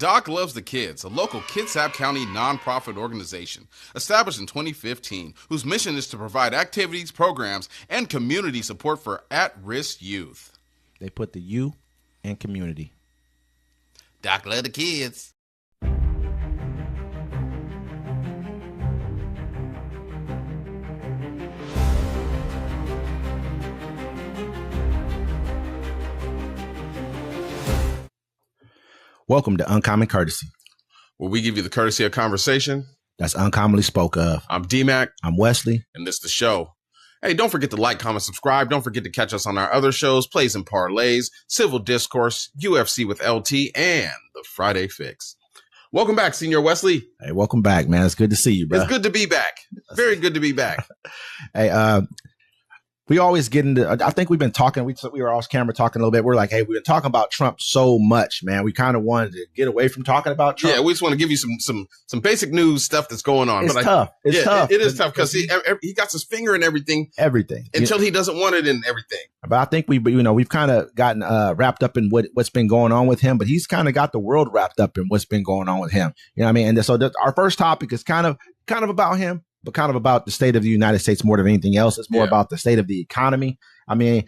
Doc Loves the Kids, a local Kitsap County nonprofit organization established in 2015, whose mission is to provide activities, programs, and community support for at-risk youth. They put the U in community. Doc Loves the Kids. Welcome to Uncommon Courtesy, where we give you the courtesy of conversation that's uncommonly spoke of. I'm D-Mac. I'm Wesley. And this is the show. Hey, don't forget to like, comment, subscribe. Don't forget to catch us on our other shows, Plays and Parlays, Civil Discourse, UFC with LT, and The Friday Fix. Welcome back, Senior Wesley. Hey, welcome back, man. It's good to see you, bro. It's good to be back. Very good to be back. Hey, we always get into, I think we've been talking, we were off camera talking a little bit. We're like, hey, we've been talking about Trump so much, man. We kind of wanted to get away from talking about Trump. Yeah, we just want to give you some basic news stuff that's going on. It's tough. It's tough. It is tough because he got his finger in everything. Until he doesn't want it in everything. But I think we've kind of gotten wrapped up in what's been going on with him, but he's kind of got the world wrapped up in what's been going on with him. You know what I mean? And so our first topic is kind of about him, but kind of about the state of the United States more than anything else. It's more about the state of the economy. I mean,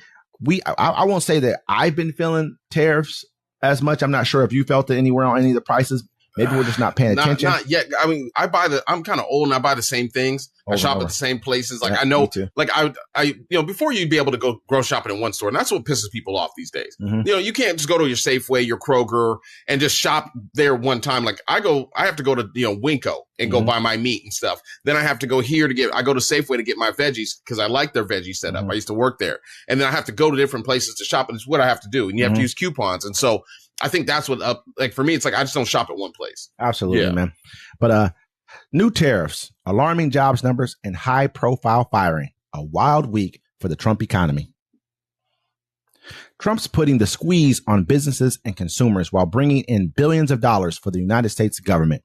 I won't say that I've been feeling tariffs as much. I'm not sure if you felt it anywhere on any of the prices. Maybe we're just not paying attention. Not yet. I mean, I'm kind of old and I buy the same things. I shop at the same places. Like, I know, like I before you'd be able to go grocery shopping in one store, and that's what pisses people off these days. Mm-hmm. You know, you can't just go to your Safeway, your Kroger, and just shop there one time. Like I have to go to, Winco and go buy my meat and stuff. Then I have to go here I go to Safeway to get my veggies because I like their veggie setup. I used to work there. And then I have to go to different places to shop, and it's what I have to do. And you have to use coupons. And so I think that's like for me, it's like I just don't shop at one place. Absolutely, man. But new tariffs, alarming jobs numbers, and high profile firing. A wild week for the Trump economy. Trump's putting the squeeze on businesses and consumers while bringing in billions of dollars for the United States government.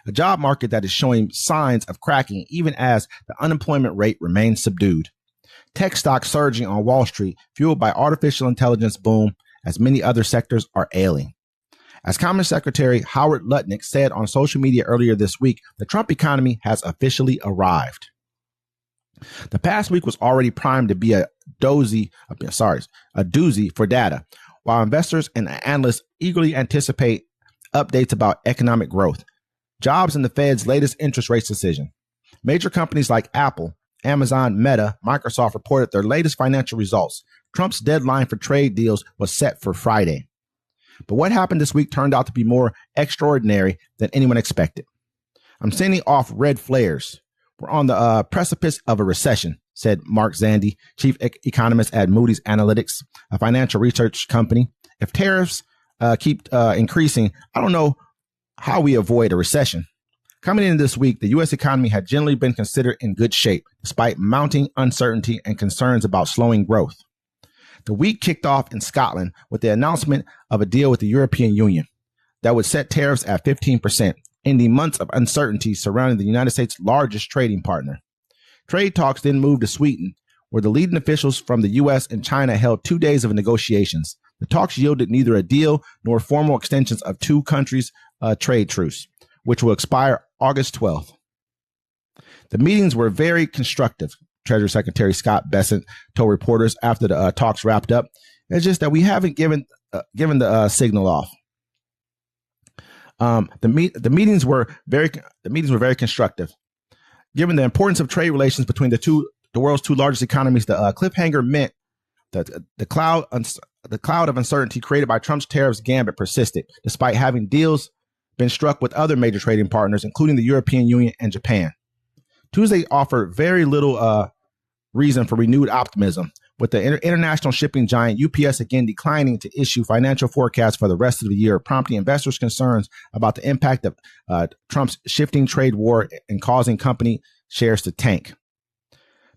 A job market that is showing signs of cracking even as the unemployment rate remains subdued. Tech stocks surging on Wall Street, fueled by artificial intelligence boom, as many other sectors are ailing. As Commerce Secretary Howard Lutnick said on social media earlier this week, the Trump economy has officially arrived. The past week was already primed to be a doozy for data, while investors and analysts eagerly anticipate updates about economic growth, jobs, and the Fed's latest interest rate decision. Major companies like Apple, Amazon, Meta, Microsoft reported their latest financial results. Trump's deadline for trade deals was set for Friday. But what happened this week turned out to be more extraordinary than anyone expected. I'm sending off red flares. We're on the precipice of a recession, said Mark Zandi, chief economist at Moody's Analytics, a financial research company. If tariffs keep increasing, I don't know how we avoid a recession. Coming into this week, the U.S. economy had generally been considered in good shape, despite mounting uncertainty and concerns about slowing growth. The week kicked off in Scotland with the announcement of a deal with the European Union that would set tariffs at 15%, ending months of uncertainty surrounding the United States' largest trading partner. Trade talks then moved to Sweden, where the leading officials from the U.S. and China held 2 days of negotiations. The talks yielded neither a deal nor formal extensions of two countries' trade truce, which will expire August 12th. The meetings were very constructive, Treasury Secretary Scott Bessent told reporters after the talks wrapped up. It's just that we haven't given the signal off. The meetings were very constructive. Given the importance of trade relations between the world's two largest economies, the cliffhanger meant that the cloud of uncertainty created by Trump's tariffs gambit persisted, despite having deals been struck with other major trading partners, including the European Union and Japan. Tuesday offered very little reason for renewed optimism, with the international shipping giant UPS again declining to issue financial forecasts for the rest of the year, prompting investors' concerns about the impact of Trump's shifting trade war and causing company shares to tank.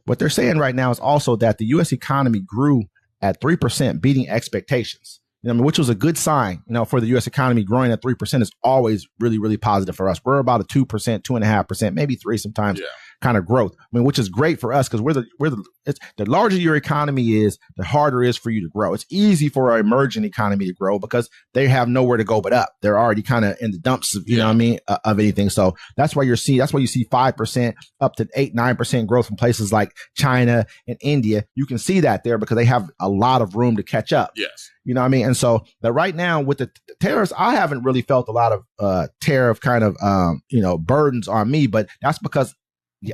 What they're saying right now is also that the U.S. economy grew at 3%, beating expectations. Which was a good sign, for the U.S. economy. Growing at 3% is always really, really positive for us. We're about a 2%, 2.5%, maybe 3% sometimes. kind of growth. I mean, which is great for us because the larger your economy is, the harder it is for you to grow. It's easy for an emerging economy to grow because they have nowhere to go but up. They're already kind of in the dumps of, you know what I mean, of anything. So that's why you see 5% up to 8-9% growth from places like China and India. You can see that there because they have a lot of room to catch up. Yes. You know what I mean? And so that right now with the tariffs, I haven't really felt a lot of tariff kind of, burdens on me, but that's because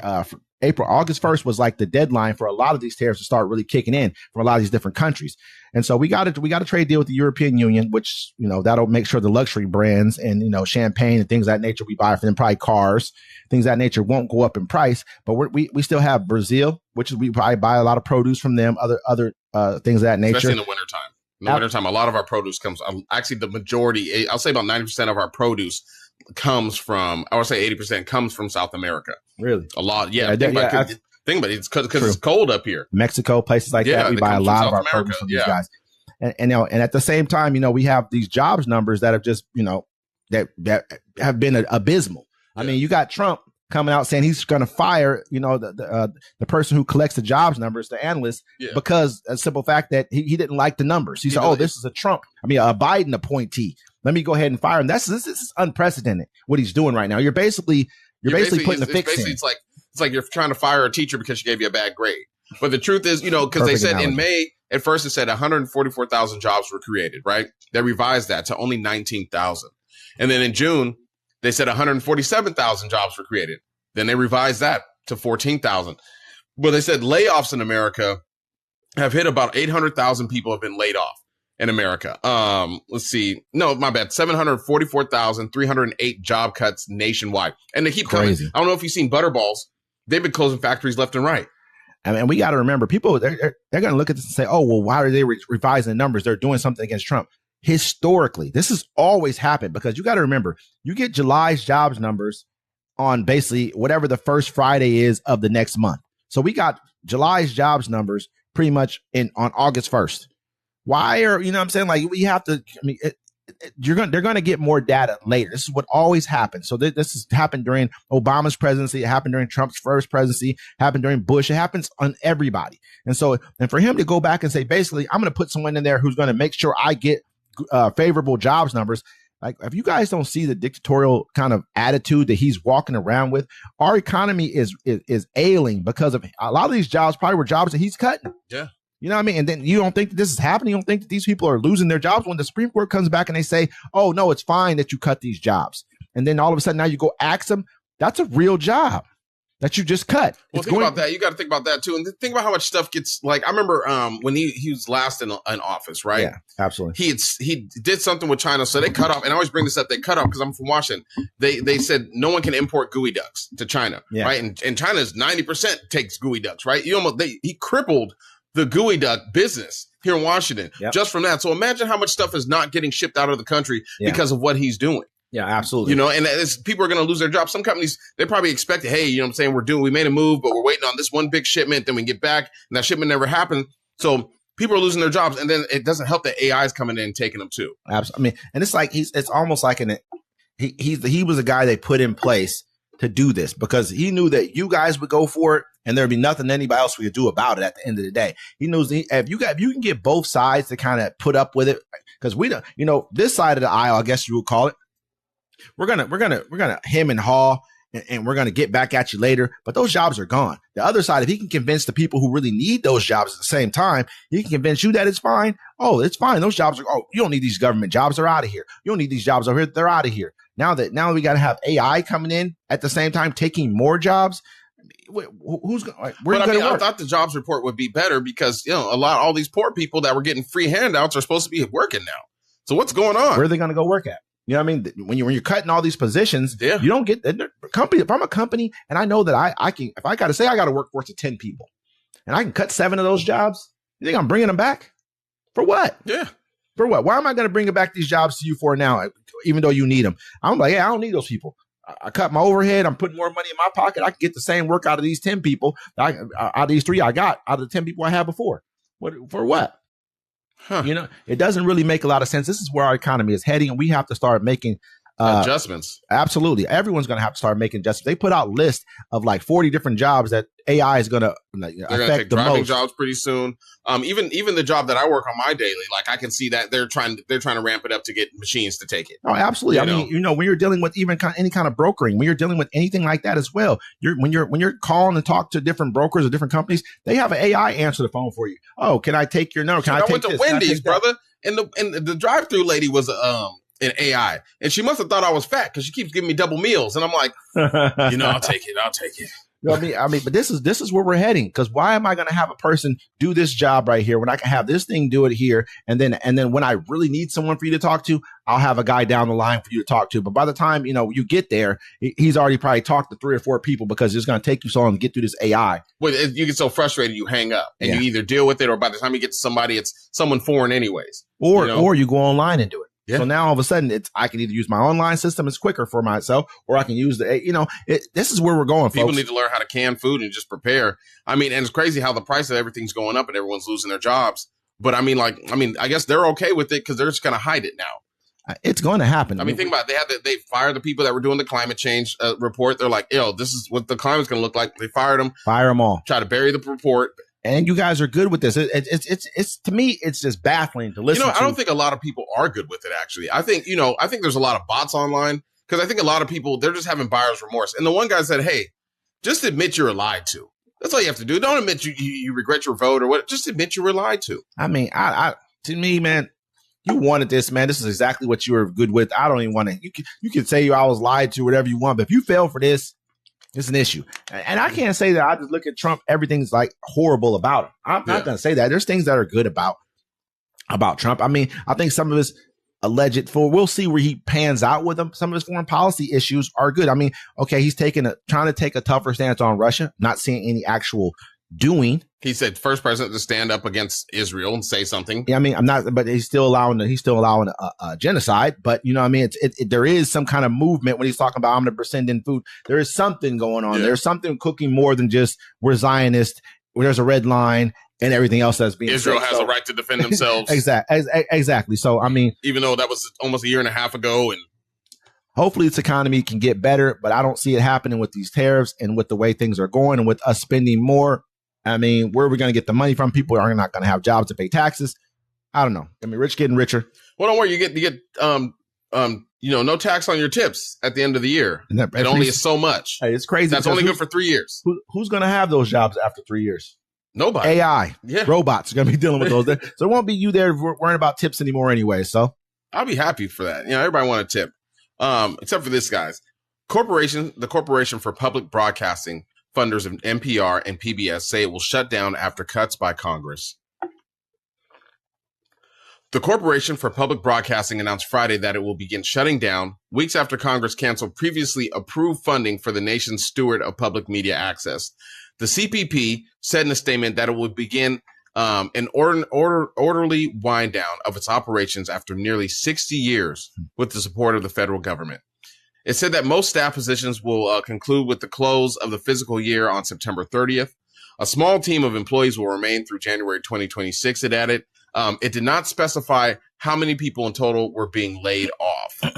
August 1st was like the deadline for a lot of these tariffs to start really kicking in from a lot of these different countries. And so we got a trade deal with the European Union, which, that'll make sure the luxury brands and, champagne and things of that nature we buy for them, probably cars, things of that nature won't go up in price. But we still have Brazil, which is we probably buy a lot of produce from them, other things of that nature. Especially in the wintertime. In the wintertime, a lot of our produce comes, actually the majority, I'll say about 90% of our produce comes from, I would say 80% comes from South America. Really? A lot. Yeah. Think about it. It's because it's cold up here. Mexico, places like that. We buy a lot of our produce from these guys. And at the same time, we have these jobs numbers that have just, that have been abysmal. I mean, you got Trump coming out saying he's going to fire, the person who collects the jobs numbers, the analyst, because a simple fact that he didn't like the numbers. He said, this is a Biden appointee. Let me go ahead and fire him. This is unprecedented what he's doing right now. You're basically putting the fix in. It's like you're trying to fire a teacher because she gave you a bad grade. But the truth is, because they said analogy. In May, at first it said 144,000 jobs were created, right? They revised that to only 19,000. And then in June, they said 147,000 jobs were created. Then they revised that to 14,000. But they said layoffs in America have hit about 800,000 people have been laid off in America. Let's see. No, my bad. 744,308 job cuts nationwide. And they keep coming. I don't know if you've seen Butterballs. They've been closing factories left and right. I mean, we got to remember, people, they're going to look at this and say, oh, well, why are they revising the numbers? They're doing something against Trump. Historically, this has always happened because you got to remember, you get July's jobs numbers on basically whatever the first Friday is of the next month. So we got July's jobs numbers pretty much on August 1st. Why are, what I'm saying? Like we have to, they're going to get more data later. This is what always happens. So this has happened during Obama's presidency. It happened during Trump's first presidency, happened during Bush. It happens on everybody. And for him to go back and say, basically, I'm going to put someone in there who's going to make sure I get favorable jobs numbers. Like, if you guys don't see the dictatorial kind of attitude that he's walking around with, our economy is ailing because of a lot of these jobs probably were jobs that he's cutting. Yeah. You know what I mean? And then you don't think that this is happening. You don't think that these people are losing their jobs when the Supreme Court comes back and they say, oh, no, it's fine that you cut these jobs. And then all of a sudden now you go ask them. That's a real job that you just cut. Well, think about that. You got to think about that, too. And think about how much stuff gets like I remember when he was last in office. Right. Yeah, absolutely. He did something with China. So they cut off. And I always bring this up. They cut off because I'm from Washington. They said no one can import gooey ducks to China. Yeah. Right. And China's 90% takes gooey ducks. Right. He crippled the gooey duck business here in Washington just from that. So imagine how much stuff is not getting shipped out of the country because of what he's doing. Yeah, absolutely. And people are going to lose their jobs. Some companies, they probably expect, hey, we made a move, but we're waiting on this one big shipment. Then we get back and that shipment never happened. So people are losing their jobs. And then it doesn't help that AI is coming in and taking them too. Absolutely. I mean, and it's like, it's almost like he was a guy they put in place to do this because he knew that you guys would go for it and there'd be nothing anybody else would do about it at the end of the day. He knows if you can get both sides to kind of put up with it, because we don't, this side of the aisle, I guess you would call it, we're gonna hem and haw and we're gonna get back at you later. But those jobs are gone. The other side, if he can convince the people who really need those jobs at the same time, he can convince you that it's fine. Oh, it's fine. Those jobs are. Oh, you don't need these government jobs. They're out of here. You don't need these jobs over here. They're out of here. Now we got to have AI coming in at the same time, taking more jobs. Who's going? I thought the jobs report would be better because all these poor people that were getting free handouts are supposed to be working now. So what's going on? Where are they going to go work at? You know what I mean? When you're cutting all these positions, you don't get company. If I'm a company and I know that I can, if I got to say I got a workforce of 10 people and I can cut 7 of those jobs, you think I'm bringing them back for what? Yeah. For what? Why am I going to bring back these jobs to you for now, even though you need them? I'm like, I don't need those people. I cut my overhead. I'm putting more money in my pocket. I can get the same work out of these 10 people. Out of these 3 I got out of the 10 people I had before. For what? Huh. It doesn't really make a lot of sense. This is where our economy is heading, and we have to start making adjustments. Absolutely. Everyone's going to have to start making adjustments. They put out lists of like 40 different jobs that AI is going to affect the driving most. Jobs pretty soon. Even the job that I work on my daily, like I can see that they're trying to ramp it up to get machines to take it. Oh, absolutely. When you're dealing with even any kind of brokering, when you're dealing with anything like that as well, when you're calling and talk to different brokers or different companies, they have an AI answer the phone for you. Oh, can I take your number? I went to Wendy's, brother, and the drive-through lady was an AI, and she must have thought I was fat because she keeps giving me double meals, and I'm like, I'll take it. You know what I mean, but this is where we're heading. Because why am I going to have a person do this job right here when I can have this thing do it here, and then when I really need someone for you to talk to, I'll have a guy down the line for you to talk to. But by the time you get there, he's already probably talked to 3 or 4 people because it's going to take you so long to get through this AI. Well, you get so frustrated, you hang up, and you either deal with it, or by the time you get to somebody, it's someone foreign anyways. Or you go online and do it. Yeah. So now all of a sudden I can either use my online system, it's quicker for myself, or I can use this is where we're going, People folks. need to learn how to can food and just prepare. I mean, and it's crazy how the price of everything's going up and everyone's losing their jobs. But I guess they're okay with it because they're just going to hide it now. It's going to happen. I mean, think about it. They fired the people that were doing the climate change report. They're like, this is what the climate's going to look like. They fired them. Fire them all. Try to bury the report. And you guys are good with this. It's to me, it's just baffling to listen to. I don't think a lot of people are good with it, actually. I think there's a lot of bots online because I think a lot of people, they're just having buyer's remorse. And the one guy said, hey, just admit you were lied to. That's all you have to do. Don't admit you regret your vote or what. Just admit you were lied to. I mean, to me, man, you wanted this, man. This is exactly what you were good with. I don't even want to. You can say I was lied to, whatever you want. But if you fail for this, it's an issue. And I can't say that I just look at Trump, everything's like horrible about him. I'm not going to say that. There's things that are good about Trump. I mean, I think some of his we'll see where he pans out with them. Some of his foreign policy issues are good. I mean, okay, he's trying to take a tougher stance on Russia, not seeing any actual doing. He said first president to stand up against Israel and say something. Yeah, I mean, but he's still allowing a genocide. But I mean, there is some kind of movement when he's talking about I'm going to send in food. There is something going on. Yeah. There's something cooking more than just we're Zionist. There's a red line and everything else that's being Israel said. has a right to defend themselves. Exactly. So I mean, even though that was almost a year and a half ago, and hopefully its economy can get better, but I don't see it happening with these tariffs and with the way things are going and with us spending more. I mean, where are we going to get the money from? People are not going to have jobs to pay taxes. I don't know. I mean, rich getting richer. Well, don't worry. You get no tax on your tips at the end of the year. It only is so much. Hey, it's crazy. That's only good for 3 years. Who's going to have those jobs after 3 years? Nobody. AI. Yeah. Robots are going to be dealing with those. So it won't be you there worrying about tips anymore anyway. So I'll be happy for that. Everybody want a tip. Except for this, guys. The Corporation for Public Broadcasting, funders of NPR and PBS, say it will shut down after cuts by Congress. The Corporation for Public Broadcasting announced Friday that it will begin shutting down weeks after Congress canceled previously approved funding for the nation's steward of public media access. The CPP said in a statement that it will begin an orderly wind down of its operations after nearly 60 years with the support of the federal government. It said that most staff positions will conclude with the close of the fiscal year on September 30th. A small team of employees will remain through January 2026, it added. It did not specify how many people in total were being laid off.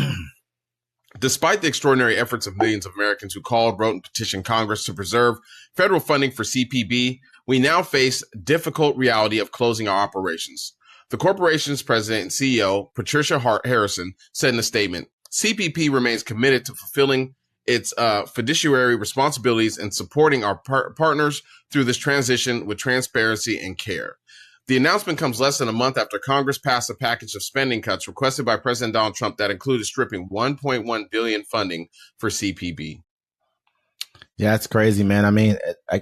Despite the extraordinary efforts of millions of Americans who called, wrote, and petitioned Congress to preserve federal funding for CPB, we now face difficult reality of closing our operations. The corporation's president and CEO, Patricia Harrison, said in a statement, CPP remains committed to fulfilling its fiduciary responsibilities and supporting our partners through this transition with transparency and care. The announcement comes less than a month after Congress passed a package of spending cuts requested by President Donald Trump that included stripping $1.1 billion funding for CPB. Yeah, it's crazy, man. I mean,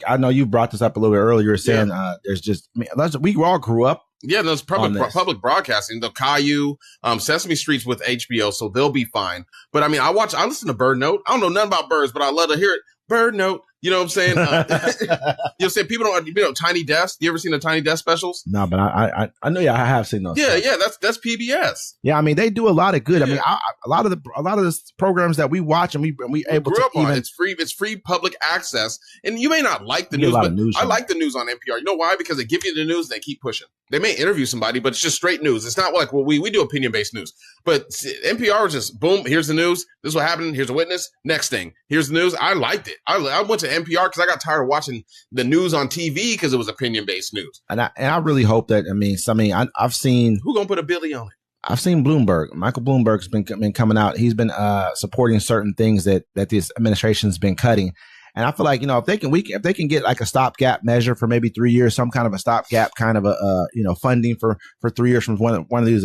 I know you brought this up a little bit earlier, saying there's just, we all grew up. Yeah, there's public broadcasting, the Caillou, Sesame Street's with HBO, so they'll be fine. But I mean, I listen to Bird Note. I don't know nothing about birds, but I love to hear it. Bird Note, You know what I'm saying? You'll say people don't, Tiny Desk. You ever seen the Tiny Desk specials? No, but I know. Yeah, I have seen those. Yeah, yeah, that's PBS. Yeah, I mean, they do a lot of good. Yeah. I mean, a lot of the programs that we watch and we able to even on. It's free public access. And you may not like the news, but I like the news on NPR. You know why? Because they give you the news and they keep pushing. They may interview somebody, but it's just straight news. It's not like, well, we do opinion-based news. But NPR is just, boom, here's the news. This is what happened. Here's a witness. Next thing. Here's the news. I liked it. I went to NPR because I got tired of watching the news on TV because it was opinion-based news. And I really hope that, I've seen... Who gonna put a Billy on it? I've seen Bloomberg. Michael Bloomberg's been coming out. He's been supporting certain things that this administration's been cutting. And I feel like, if they can get like a stopgap measure for maybe 3 years, some kind of a stopgap kind of funding for 3 years from one of these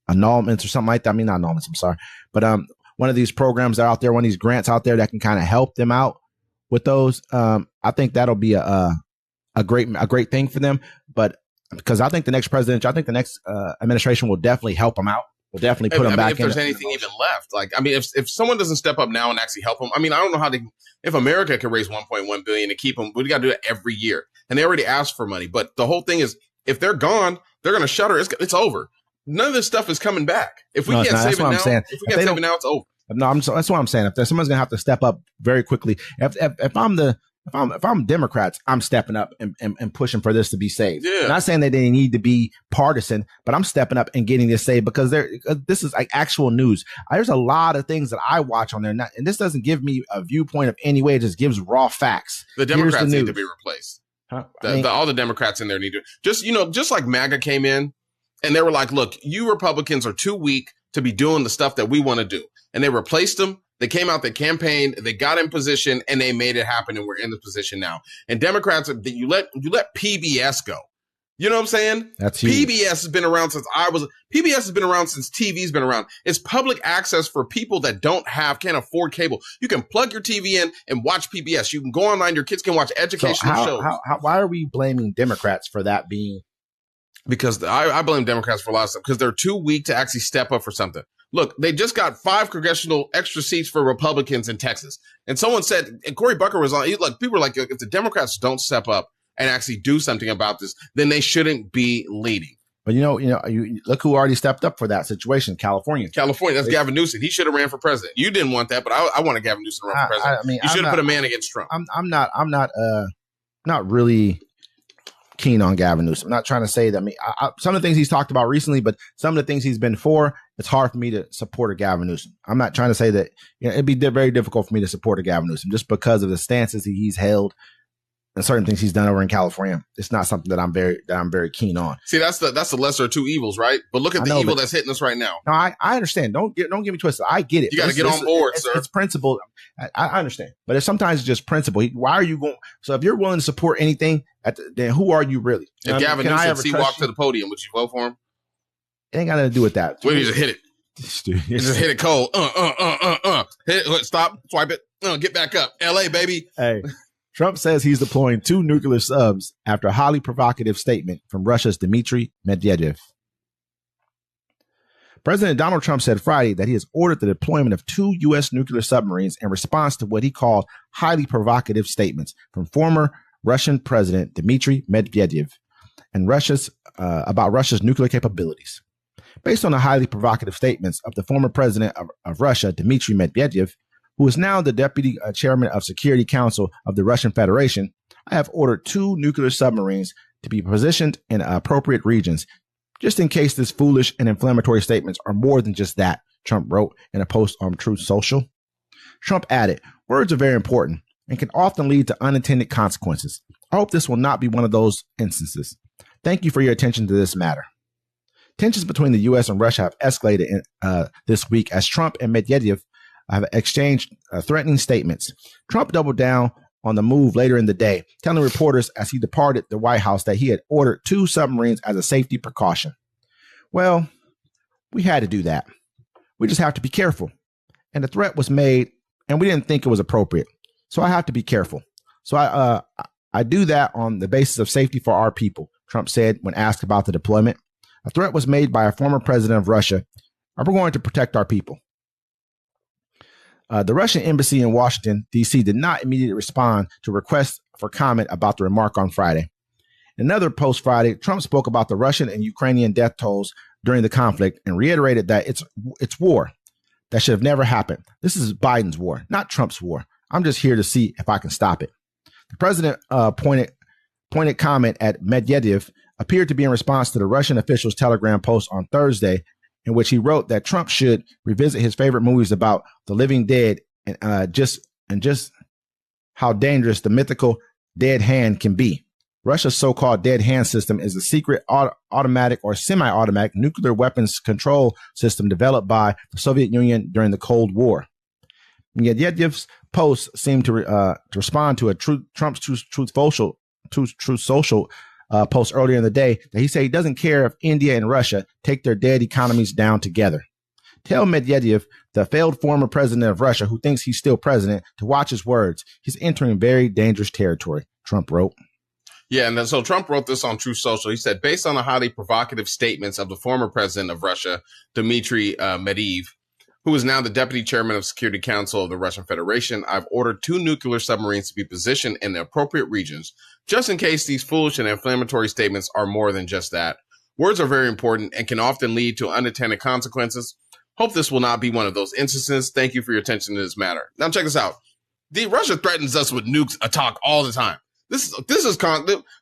annulments or something like that. I mean, not annulments, I'm sorry. But one of these programs that are out there, one of these grants out there that can kind of help them out with those. I think that'll be a great thing for them. But because I think the next administration will definitely help them out. We'll definitely put them back in. If there's anything even left, if someone doesn't step up now and actually help them, I don't know how if America could raise 1.1 billion to keep them, we got to do it every year. And they already asked for money. But the whole thing is, if they're gone, they're going to shutter. It's over. None of this stuff is coming back. If we can't save it now, it's over. No, that's what I'm saying. If someone's going to have to step up very quickly, if I'm Democrats, I'm stepping up and pushing for this to be saved. Yeah. I'm not saying that they need to be partisan, but I'm stepping up and getting this saved because this is like actual news. There's a lot of things that I watch on there, and this doesn't give me a viewpoint of any way. It just gives raw facts. The Democrats need to be replaced. Huh? All the Democrats in there need to just like MAGA came in and they were like, look, you Republicans are too weak to be doing the stuff that we want to do. And they replaced them. They came out, they campaigned, they got in position, and they made it happen, and we're in the position now. And Democrats, you let PBS go. You know what I'm saying? That's huge. PBS has been around PBS has been around since TV's been around. It's public access for people that can't afford cable. You can plug your TV in and watch PBS. You can go online, your kids can watch educational shows. Why are we blaming Democrats for that being? Because I blame Democrats for a lot of stuff, because they're too weak to actually step up for something. Look, they just got 5 congressional extra seats for Republicans in Texas. And someone said, and Cory Booker was on, people were like, if the Democrats don't step up and actually do something about this, then they shouldn't be leading. But you look who already stepped up for that situation, California. That's Gavin Newsom. He should have ran for president. You didn't want that, but I wanted Gavin Newsom to run for president. You should have put a man against Trump. I'm not really keen on Gavin Newsom. I'm not trying to say that. Some of the things he's talked about recently, but some of the things he's been for, it's hard for me to support a Gavin Newsom. I'm not trying to say that it'd be very difficult for me to support a Gavin Newsom just because of the stances he's held and certain things he's done over in California. It's not something that I'm very keen on. See, that's the lesser of two evils, right? But look at the evil that's hitting us right now. No, I understand. Don't get me twisted. I get it. You got to get on board, sir. It's principle. I understand, but it's sometimes just principle. Why are you going? So if you're willing to support anything, then who are you really? If Gavin Newsom walked to the podium, would you vote for him? It ain't got nothing to do with that. Wait, you just hit it. You just hit it cold. Hit it. Stop. Swipe it. Get back up. LA, baby. Hey. Trump says he's deploying 2 nuclear subs after a highly provocative statement from Russia's Dmitry Medvedev. President Donald Trump said Friday that he has ordered the deployment of 2 U.S. nuclear submarines in response to what he called highly provocative statements from former Russian President Dmitry Medvedev and about Russia's nuclear capabilities. Based on the highly provocative statements of the former president of Russia, Dmitry Medvedev, who is now the deputy chairman of Security Council of the Russian Federation, I have ordered 2 nuclear submarines to be positioned in appropriate regions, just in case these foolish and inflammatory statements are more than just that, Trump wrote in a post on Truth Social. Trump added, words are very important and can often lead to unintended consequences. I hope this will not be one of those instances. Thank you for your attention to this matter. Tensions between the U.S. and Russia have escalated this week as Trump and Medvedev have exchanged threatening statements. Trump doubled down on the move later in the day, telling reporters as he departed the White House that he had ordered 2 submarines as a safety precaution. Well, we had to do that. We just have to be careful. And the threat was made, and we didn't think it was appropriate. So I have to be careful. So I do that on the basis of safety for our people, Trump said when asked about the deployment. A threat was made by a former president of Russia, and we're going to protect our people. The Russian embassy in Washington, D.C. did not immediately respond to requests for comment about the remark on Friday. In another post Friday, Trump spoke about the Russian and Ukrainian death tolls during the conflict and reiterated that it's war that should have never happened. This is Biden's war, not Trump's war. I'm just here to see if I can stop it. The president pointed comment at Medvedev appeared to be in response to the Russian official's Telegram post on Thursday, in which he wrote that Trump should revisit his favorite movies about the living dead and just how dangerous the mythical dead hand can be. Russia's so-called dead hand system is a secret automatic or semi-automatic nuclear weapons control system developed by the Soviet Union during the Cold War. Medvedev's post seemed to respond to a Trump's Truth Social post earlier in the day that he said he doesn't care if India and Russia take their dead economies down together. Tell Medvedev, the failed former president of Russia who thinks he's still president, to watch his words. He's entering very dangerous territory, Trump wrote. Yeah, and then so Trump wrote this on Truth Social. He said, based on the highly provocative statements of the former president of Russia, Dmitry Medvedev, who is now the deputy chairman of Security Council of the Russian Federation, I've ordered 2 nuclear submarines to be positioned in the appropriate regions, just in case these foolish and inflammatory statements are more than just that. Words are very important and can often lead to unintended consequences. Hope this will not be one of those instances. Thank you for your attention to this matter. Now check this out. Russia threatens us with nukes attack all the time.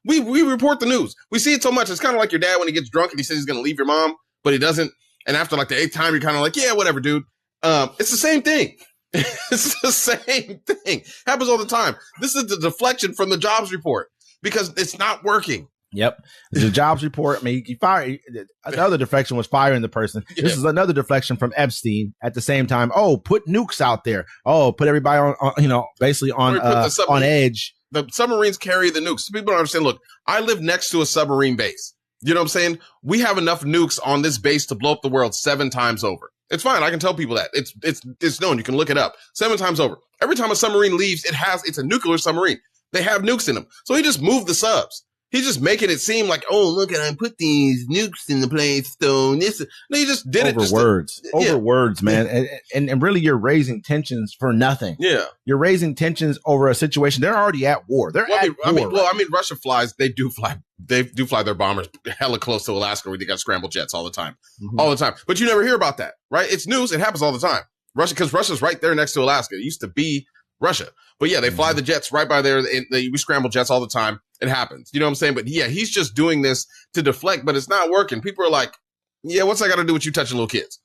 We report the news. We see it so much. It's kind of like your dad when he gets drunk and he says he's going to leave your mom, but he doesn't. And after like the 8th time, you're kind of like, yeah, whatever, dude. It's the same thing. It's the same thing. Happens all the time. This is the deflection from the jobs report because it's not working. Yep. The jobs report. I mean, he fired. Another deflection was firing the person. Yeah. This is another deflection from Epstein at the same time. Oh, put nukes out there. Oh, put everybody on basically on edge. The submarines carry the nukes. People don't understand. Look, I live next to a submarine base. You know what I'm saying? We have enough nukes on this base to blow up the world 7 times over. It's fine. I can tell people that. It's known. You can look it up. 7 times over. Every time a submarine leaves, it's a nuclear submarine. They have nukes in them. So he just moved the subs. He's just making it seem like, oh, look, and I put these nukes in the place. So this, no, he just did over it. Over words, man. And really, you're raising tensions for nothing. Yeah. You're raising tensions over a situation. They're already at war. Russia flies. They do fly their bombers hella close to Alaska where they got scrambled jets all the time. Mm-hmm. All the time. But you never hear about that, right? It's news. It happens all the time. Because Russia's right there next to Alaska. It used to be Russia. But yeah, they fly the jets right by there. We scramble jets all the time. It happens. You know what I'm saying? But yeah, he's just doing this to deflect, but it's not working. People are like, yeah, what's that got to do with you touching little kids?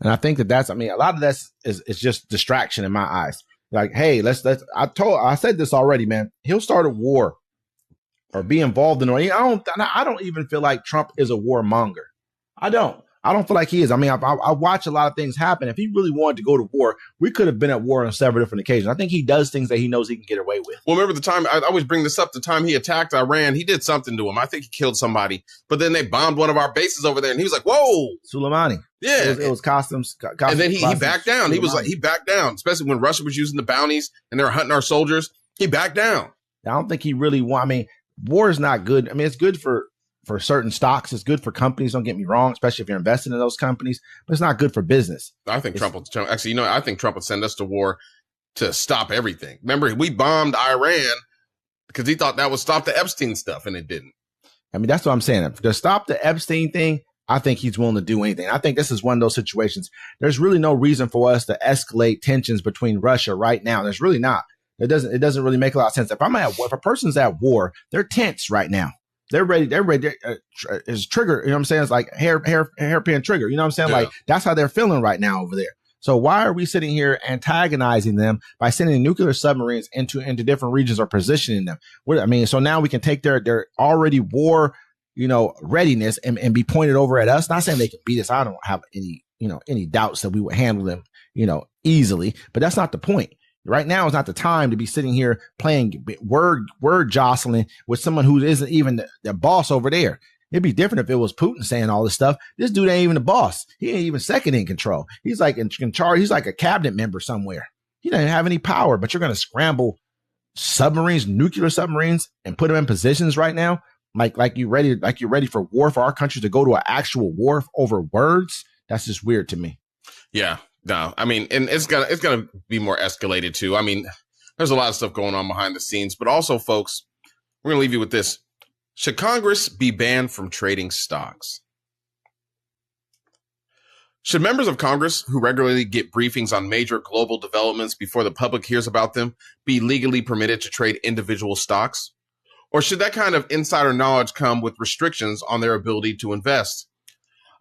And I think a lot of that is just distraction in my eyes. Like, hey, I said this already, man. He'll start a war or be involved in it. I don't even feel like Trump is a warmonger. I don't feel like he is. I mean, I watch a lot of things happen. If he really wanted to go to war, we could have been at war on several different occasions. I think he does things that he knows he can get away with. Well, remember the time, I always bring this up, the time he attacked Iran, he did something to him. I think he killed somebody, but then they bombed one of our bases over there and he was like, whoa. Soleimani. Yeah. It was customs. And then he backed down. He backed down, especially when Russia was using the bounties and they were hunting our soldiers. He backed down. I don't think he really war is not good. I mean, it's good for certain stocks. It's good for companies. Don't get me wrong, especially if you're investing in those companies, but it's not good for business. I think Trump would send us to war to stop everything. Remember, we bombed Iran because he thought that would stop the Epstein stuff and it didn't. I mean, that's what I'm saying. To stop the Epstein thing, I think he's willing to do anything. I think this is one of those situations. There's really no reason for us to escalate tensions between Russia right now. There's really not. It doesn't really make a lot of sense. If a person's at war, they're tense right now. They're ready. It's trigger. You know what I'm saying? It's like hairpin trigger. You know what I'm saying? Yeah. Like that's how they're feeling right now over there. So why are we sitting here antagonizing them by sending nuclear submarines into different regions or positioning them? So now we can take their already war, readiness and be pointed over at us. Not saying they can beat us. I don't have any doubts that we would handle them, easily. But that's not the point. Right now is not the time to be sitting here playing word jostling with someone who isn't even the boss over there. It'd be different if it was Putin saying all this stuff. This dude ain't even the boss. He ain't even second in control. He's like in charge. He's like a cabinet member somewhere. He doesn't have any power, but you're going to scramble submarines, nuclear submarines, and put them in positions right now. Like you're ready for war, for our country to go to an actual war over words. That's just weird to me. Yeah, No, I mean, and it's gonna be more escalated too. I mean, there's a lot of stuff going on behind the scenes, but also, folks, we're gonna leave you with this. Should Congress be banned from trading stocks? Should members of Congress who regularly get briefings on major global developments before the public hears about them be legally permitted to trade individual stocks? Or should that kind of insider knowledge come with restrictions on their ability to invest?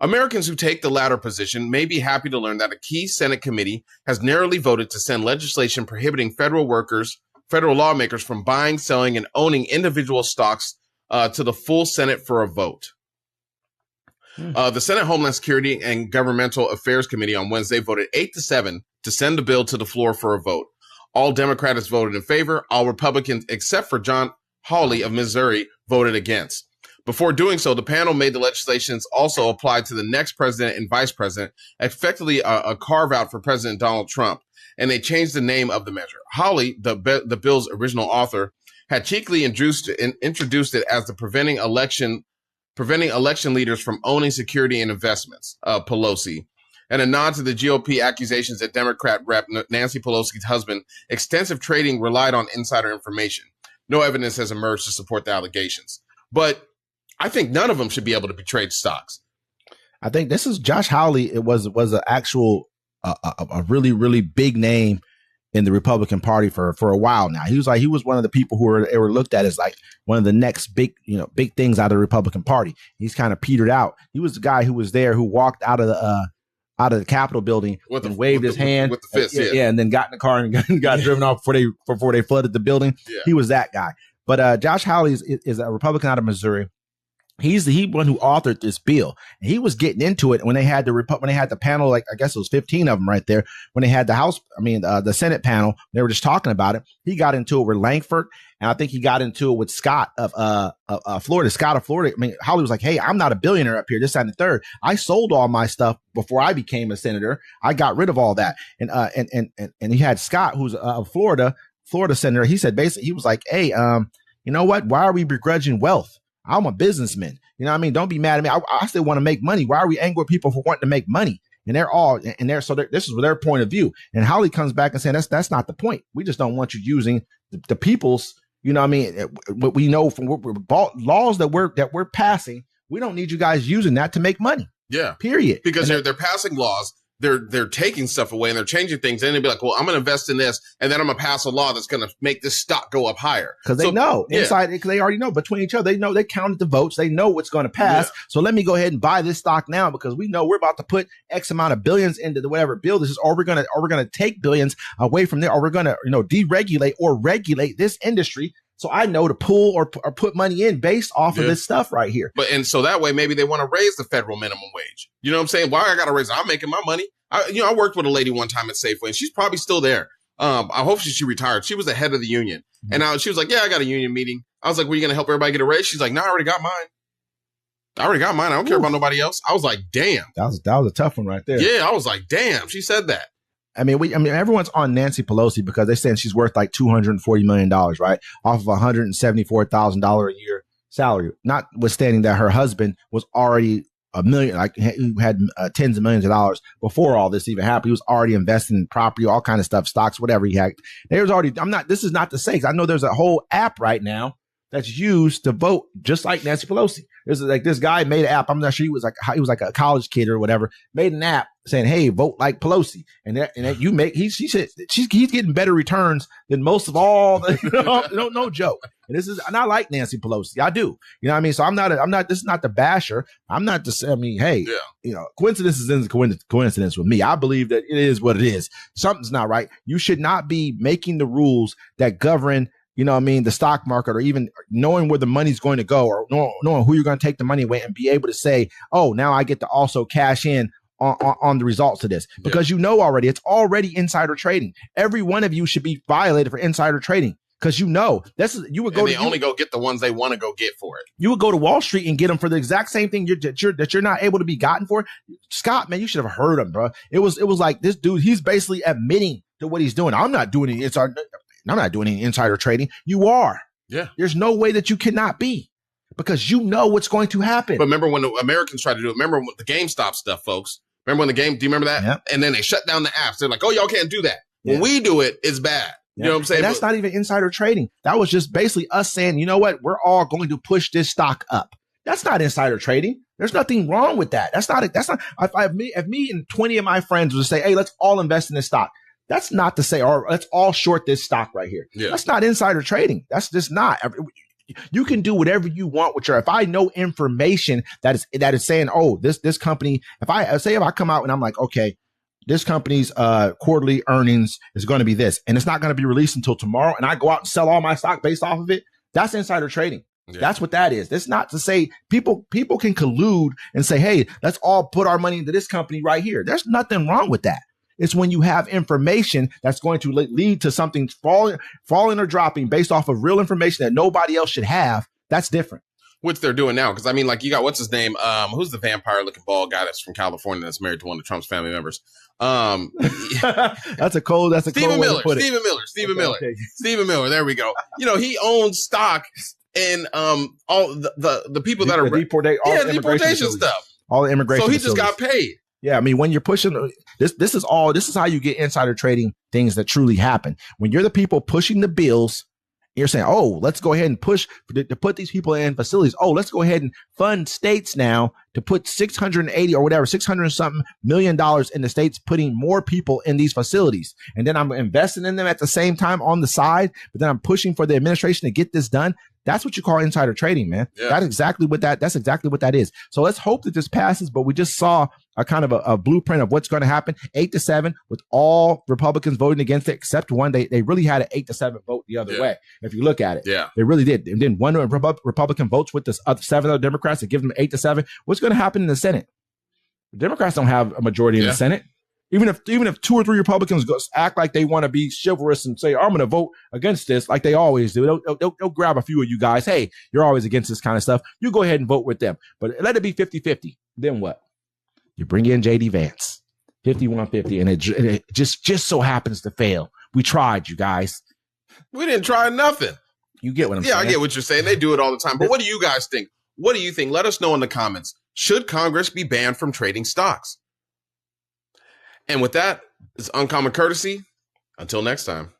Americans who take the latter position may be happy to learn that a key Senate committee has narrowly voted to send legislation prohibiting federal lawmakers from buying, selling, and owning individual stocks to the full Senate for a vote. The Senate Homeland Security and Governmental Affairs Committee on Wednesday voted 8-7 to send the bill to the floor for a vote. All Democrats voted in favor. All Republicans, except for John Hawley of Missouri, voted against. Before doing so, the panel made the legislations also apply to the next president and vice president, effectively a carve-out for President Donald Trump, and they changed the name of the measure. Hawley, the bill's original author, had cheekily introduced it as the preventing election leaders from owning security and investments, Pelosi, and a nod to the GOP accusations that Democrat Rep. Nancy Pelosi's husband, extensive trading relied on insider information. No evidence has emerged to support the allegations. But I think none of them should be able to trade stocks. I think this is Josh Hawley. It was an actual, a really, really big name in the Republican Party for a while now. He was one of the people who were looked at as like one of the next big things out of the Republican Party. He's kind of petered out. He was the guy who was there, who walked out of the Capitol building and waved his hand with the fist, and then got in the car and got driven off before they flooded the building. Yeah. He was that guy. But Josh Hawley is a Republican out of Missouri. He's the one who authored this bill, and he was getting into it when they had the panel, like I guess it was 15 of them right there. When they had the Senate panel, they were just talking about it. He got into it with Langford, and I think he got into it with Scott of Florida. Scott of Florida. I mean, Hawley was like, "Hey, I'm not a billionaire up here. This, that, and the third. I sold all my stuff before I became a senator. I got rid of all that." And he had Scott, who's a Florida senator. He said basically, he was like, "Hey, you know what? Why are we begrudging wealth? I'm a businessman. You know what I mean? Don't be mad at me. I still want to make money. Why are we angry with people for wanting to make money?" And this is their point of view. And Hawley comes back and saying, that's not the point. We just don't want you using the people's, you know what I mean? What we know from laws that we're passing. We don't need you guys using that to make money. Yeah. Period. Because they're passing laws. They're taking stuff away and they're changing things. And they'd be like, well, I'm going to invest in this. And then I'm going to pass a law that's going to make this stock go up higher. Because they know inside, because they already know between each other. They know they counted the votes. They know what's going to pass. Yeah. So let me go ahead and buy this stock now because we know we're about to put X amount of billions into the whatever bill this is, or we're going to take billions away from there, or we're going to, deregulate or regulate this industry. So I know to pull or put money in based off of this stuff right here. And so that way, maybe they want to raise the federal minimum wage. You know what I'm saying? Why I got to raise it? I'm making my money. I worked with a lady one time at Safeway, and she's probably still there. I hope she retired. She was the head of the union. Mm-hmm. And she was like, yeah, I got a union meeting. I was like, were you going to help everybody get a raise? She's like, no, I already got mine. I don't care about nobody else. I was like, damn. That was a tough one right there. Yeah, I was like, damn, she said that. I mean, everyone's on Nancy Pelosi because they're saying she's worth like $240 million, right? Off of $174,000 a year salary, notwithstanding that her husband was already a million, like who had tens of millions of dollars before all this even happened. He was already investing in property, all kind of stuff, stocks, whatever he had. This is not to say, 'cause I know there's a whole app right now that's used to vote just like Nancy Pelosi. There's like this guy made an app. I'm not sure he was like a college kid or whatever, made an app saying, hey, vote like Pelosi. He said he's getting better returns than most of all the, no joke. And I like Nancy Pelosi. I do. You know what I mean? So I'm not, this is not the basher. I'm not just, coincidence is coincidence with me. I believe that it is what it is. Something's not right. You should not be making the rules that govern, you know what I mean, the stock market, or even knowing where the money's going to go, or knowing who you're going to take the money away and be able to say, oh, now I get to also cash in on the results of this, because already, it's already insider trading. Every one of you should be violated for insider trading. Because only go get the ones they want to go get for it. You would go to Wall Street and get them for the exact same thing that you're not able to be gotten for. Scott, man, you should have heard him, bro. It was like this dude. He's basically admitting to what he's doing. I'm not doing any insider trading. You are. Yeah. There's no way that you cannot be, because you know what's going to happen. But remember when the Americans tried to do it? Remember the GameStop stuff, folks? Remember when the game? Do you remember that? Yep. And then they shut down the apps. They're like, "Oh, y'all can't do that." When we do it, it's bad. You know what I'm saying? And that's not even insider trading. That was just basically us saying, you know what? We're all going to push this stock up. That's not insider trading. There's nothing wrong with that. That's not. If me and 20 of my friends would say, hey, let's all invest in this stock. That's not to say, or let's all short this stock right here. Yeah. That's not insider trading. That's just not. You can do whatever you want with if I know information that is saying, oh, this company, if I come out and I'm like, okay, this company's quarterly earnings is going to be this, and it's not going to be released until tomorrow, and I go out and sell all my stock based off of it, that's insider trading. Yeah. That's what that is. That's not to say people can collude and say, hey, let's all put our money into this company right here. There's nothing wrong with that. It's when you have information that's going to lead to something falling or dropping based off of real information that nobody else should have. That's different. Which they're doing now. Because I mean, like, you got, what's his name? Who's the vampire looking bald guy that's from California that's married to one of Trump's family members? That's a cold Stephen Miller. Stephen Miller. There we go. You know, he owns stock in all the people that are deportation stuff. All the immigration. So he just got paid. Yeah, I mean, when you're pushing this is how you get insider trading things that truly happen. When you're the people pushing the bills, you're saying, oh, let's go ahead and push to put these people in facilities. Oh, let's go ahead and fund states now to put $600 something million in the states, putting more people in these facilities. And then I'm investing in them at the same time on the side, but then I'm pushing for the administration to get this done. That's what you call insider trading, man. Yeah. That's exactly what that is. So let's hope that this passes, but we just saw a kind of a blueprint of what's going to happen. 8-7 with all Republicans voting against it, except one. They really had an 8-7 vote the other way. If you look at it, they really did. And then one Republican votes with the 7 other Democrats to give them 8-7. What's going to happen in the Senate? The Democrats don't have a majority in the Senate. Even if 2 or 3 Republicans act like they want to be chivalrous and say, I'm going to vote against this like they always do, they'll grab a few of you guys. Hey, you're always against this kind of stuff. You go ahead and vote with them. But let it be 50-50. Then what? You bring in J.D. Vance, 51-50, and it just so happens to fail. We tried, you guys. We didn't try nothing. You get what I'm saying? Yeah, I get what you're saying. They do it all the time. But what do you guys think? What do you think? Let us know in the comments. Should Congress be banned from trading stocks? And with that, it's Uncommon Courtesy. Until next time.